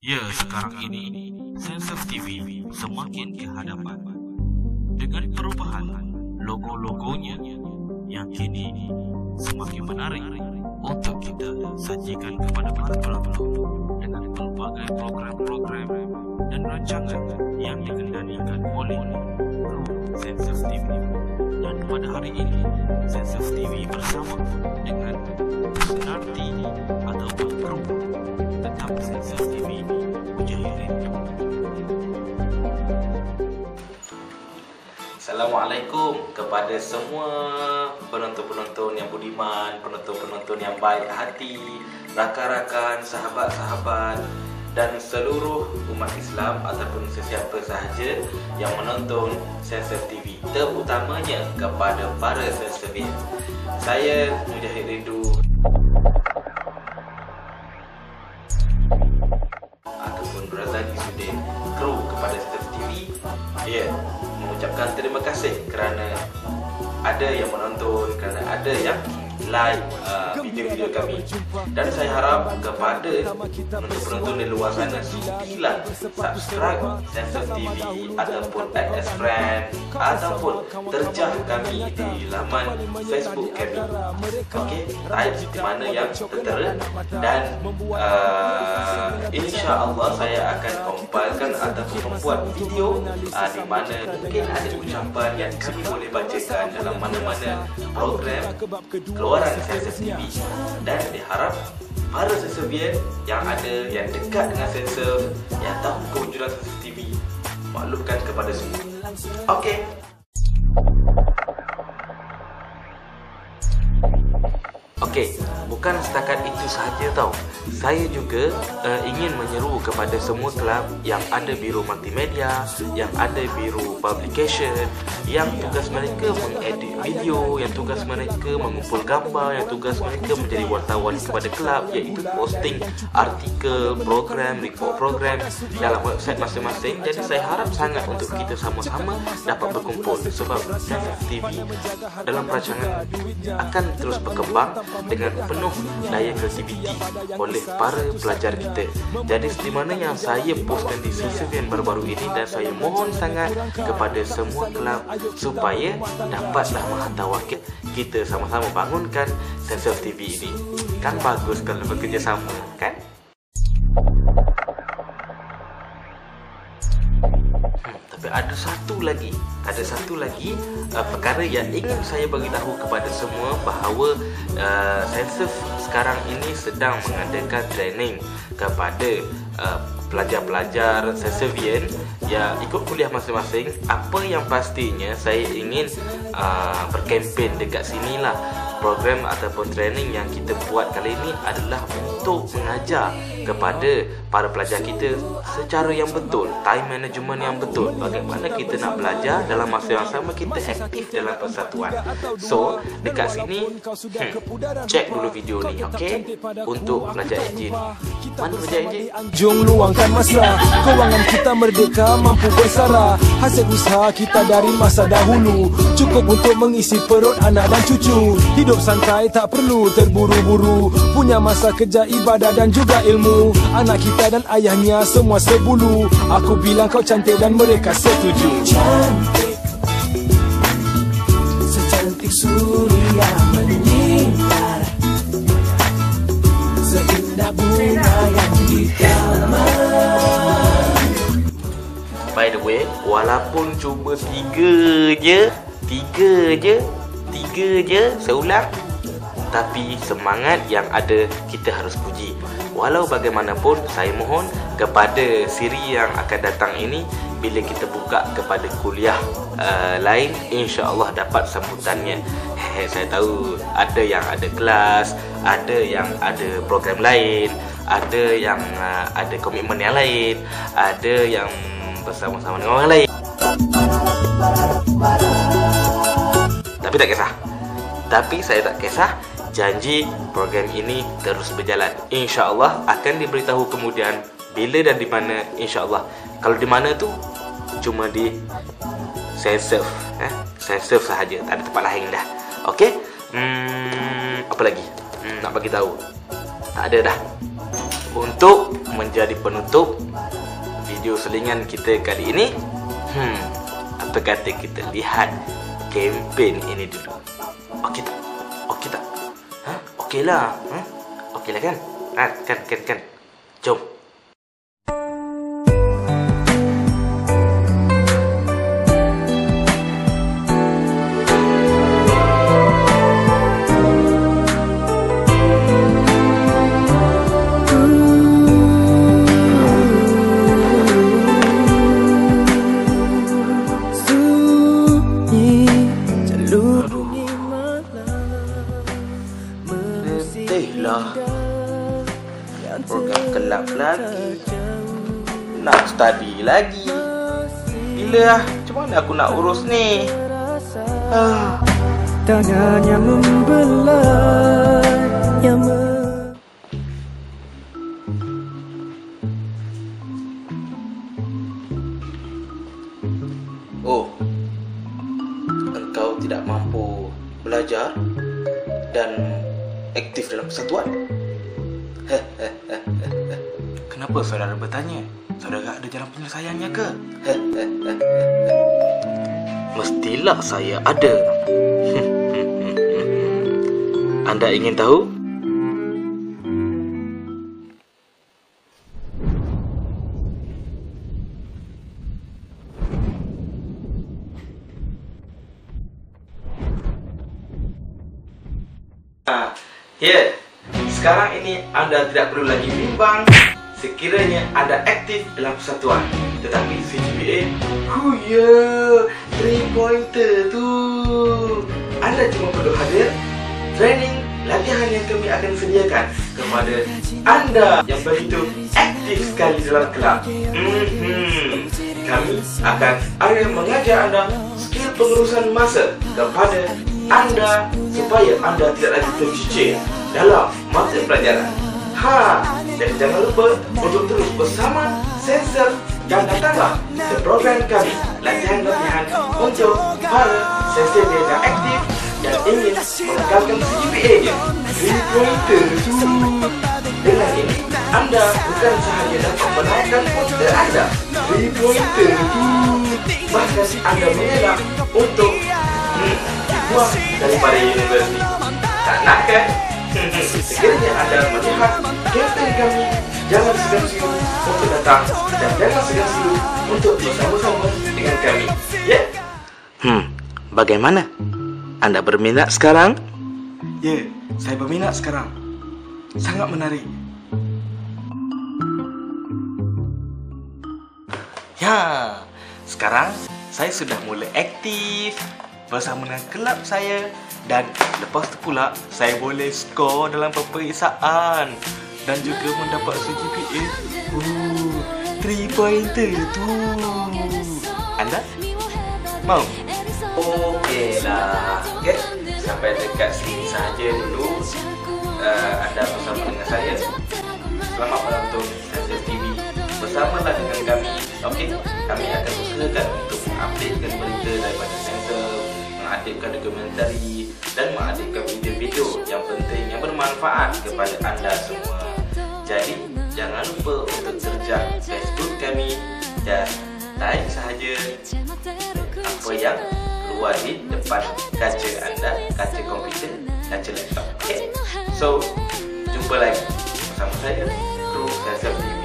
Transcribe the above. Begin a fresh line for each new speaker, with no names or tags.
Ya, sekarang ini Sensor TV semakin ke hadapan dengan perubahan logo-logonya yang kini semakin menarik untuk kita sajikan kepada para penonton dengan pelbagai program-program dan rancangan yang dikendalikan oleh kru Sensor TV. Dan pada hari ini Sensor TV bersama dengan Senarti ataupun kru tetap Sensor TV Mujahid Rindu.
Assalamualaikum kepada semua penonton-penonton yang budiman, penonton-penonton yang baik hati, rakan-rakan, sahabat-sahabat dan seluruh umat Islam ataupun sesiapa sahaja yang menonton Sensor TV, terutamanya kepada para sensorvian. Saya Mujahid Rindu ataupun Razali Sudin, kru kepada Sensor TV, mengucapkan terima kasih kerana ada yang menonton, kerana ada yang like video-video kami. Dan saya harap kepada penonton di luar sana silakan subscribe Sensor TV ataupun add as friend ataupun terjah kami di laman Facebook kami. Okey, type di mana yang tertera dan insya-Allah saya akan kompilkan ataupun membuat video di mana mungkin ada ucapan yang kami boleh bacakan dalam mana-mana program keluaran Sensor TV. Dan diharap para sensorvian yang ada, yang dekat dengan sensor, yang tahu kewujudan Sensor TV, maklumkan kepada semua. Okey. Okey, bukan setakat itu sahaja tau. Saya juga ingin menyeru kepada semua kelab yang ada biro multimedia, yang ada biro publication, yang tugas mereka mengedit video, yang tugas mereka mengumpul gambar, yang tugas mereka menjadi wartawan kepada kelab, iaitu posting artikel, program, report program dalam website masing-masing. Jadi saya harap sangat untuk kita sama-sama dapat berkumpul, sebab Sensor TV dalam perancangan akan terus berkembang dengan penuh daya kreativiti oleh para pelajar kita. Jadi di mana yang saya postkan di Sensorvian baru-baru ini, dan saya mohon sangat kepada semua kelab supaya dapatlah menghantar wakil kita sama-sama bangunkan Sensor TV ini. Kan bagus kalau bekerjasama, kan? Tapi ada satu lagi perkara yang ingin saya beritahu kepada semua, bahawa Sensor sekarang ini sedang mengadakan training kepada pelajar-pelajar sensorvian yang ikut kuliah masing-masing. Apa yang pastinya saya ingin berkempen dekat sinilah. Program ataupun training yang kita buat kali ini adalah untuk mengajar kepada para pelajar kita secara yang betul, time management yang betul, bagaimana kita nak belajar dalam masa yang sama kita aktif dalam persatuan. So dekat sini cek dulu video ni, okey, untuk pelajar enjin. Mana pelajar enjin?
Jom luangkan masa, kewangan kita merdeka mampu bersara. Hasil usaha kita dari masa dahulu cukup untuk mengisi perut anak dan cucu. Hidup santai tak perlu terburu-buru, punya masa kerja, ibadah dan juga ilmu. Anak kita dan ayahnya semua sebulu. Aku bilang kau cantik dan mereka setuju. Cantik, secantik surya menyintar, seindah bunga yang di taman.
By the way, walaupun cuma tiga je saya ulang, tapi semangat yang ada kita harus puji. Walau bagaimanapun, saya mohon kepada siri yang akan datang ini, bila kita buka kepada kuliah lain, insya-Allah dapat sambutannya. Saya tahu ada yang ada kelas, ada yang ada program lain, ada yang ada komitmen yang lain, ada yang bersama-sama dengan orang lain. Tapi saya tak kisah. Janji program ini terus berjalan. InsyaAllah akan diberitahu kemudian bila dan di mana, insyaAllah. Kalau di mana tu cuma di Sensor sahaja, tak ada tempat lain dah. Okey? Apa lagi nak bagi tahu? Tak ada dah. untuk menjadi penutup video selingan kita kali ini, apa kata kita lihat kempen ini dulu. Okey tak? Okey tak? Okey lah. Okey lah kan? Kan. Jom. Program kelab lagi, nak study lagi. Gila lah, macam mana aku nak urus ni?
Tangannya membelah,
Oh, engkau tidak mampu belajar dan aktif dalam persatuan? Kenapa saudara bertanya? Saudara ada jalan penyelesaiannya ke? Mestilah saya ada. Anda ingin tahu? Ya, sekarang ini anda tidak perlu lagi bimbang sekiranya anda aktif dalam persatuan. Tetapi CGPA, ya, 3-pointer tu. Anda cuma perlu hadir training latihan yang kami akan sediakan kepada anda yang begitu aktif sekali dalam kelab. Kami akan mengajar anda skill pengurusan masa kepada anda supaya anda tidak lagi tercicir dalam mata pelajaran. Dan jangan lupa untuk terus bersama Sensor dan datanglah ke program kami latihan-latihan untuk para sensor yang aktif yang ingin mengekalkan CGPA-nya 3-pointer tu. Dengan ini, anda bukan sahaja dapat menaikkan pointer anda 3-pointer tu, bahkan anda mengelak untuk dibuang daripada universiti. Tak nak kan? Sekiranya anda melihat kempen kami, jangan segan-segan untuk datang dan jangan segan-segan untuk bersama-sama dengan kami. Ya? Bagaimana? Anda berminat sekarang? Ya, saya berminat sekarang. Sangat menarik. Ya, sekarang saya sudah mulai aktif bersama dengan kelab saya. Dan lepas tu pula saya boleh skor dalam peperiksaan dan juga mendapat CGPA 3-pointer tu. Anda mau? Okeylah. Okay. Sampai dekat sini saja dulu. Anda bersama dengan saya. Selamat menonton Sensor TV. Bersamalah dengan kami. Okey, kami akan usahakan untuk mengupdatekan berita daripada Sensor, mengupdatekan dokumentari dan mengupdatekan video-video yang penting, yang bermanfaat kepada anda semua. Jadi, jangan lupa untuk terjang Facebook kami dan like sahaja apa yang keluar di depan kaca anda, kaca komputer, kaca laptop. Okay? So, jumpa lagi bersama saya, Kru Sensor TV.